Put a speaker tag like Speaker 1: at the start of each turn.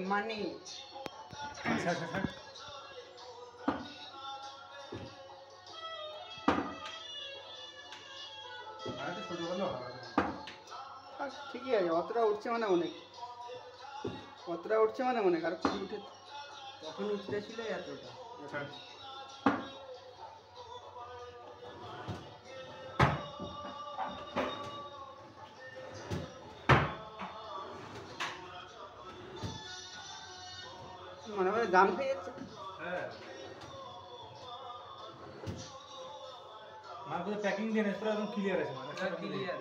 Speaker 1: money. ঠিকই আছে, অতটা উঠছে মানে অনেক, অতটা উঠছে মানে অনেক। আর কখন উঠে, কখন উঠতে ছিল এতটা। মনে হয় গান হয়ে যাচ্ছে।
Speaker 2: হ্যাঁ, মাল প্যাকিং দিয়ে পুরো একদম ক্লিয়ার আছে, মানে ক্লিয়ার।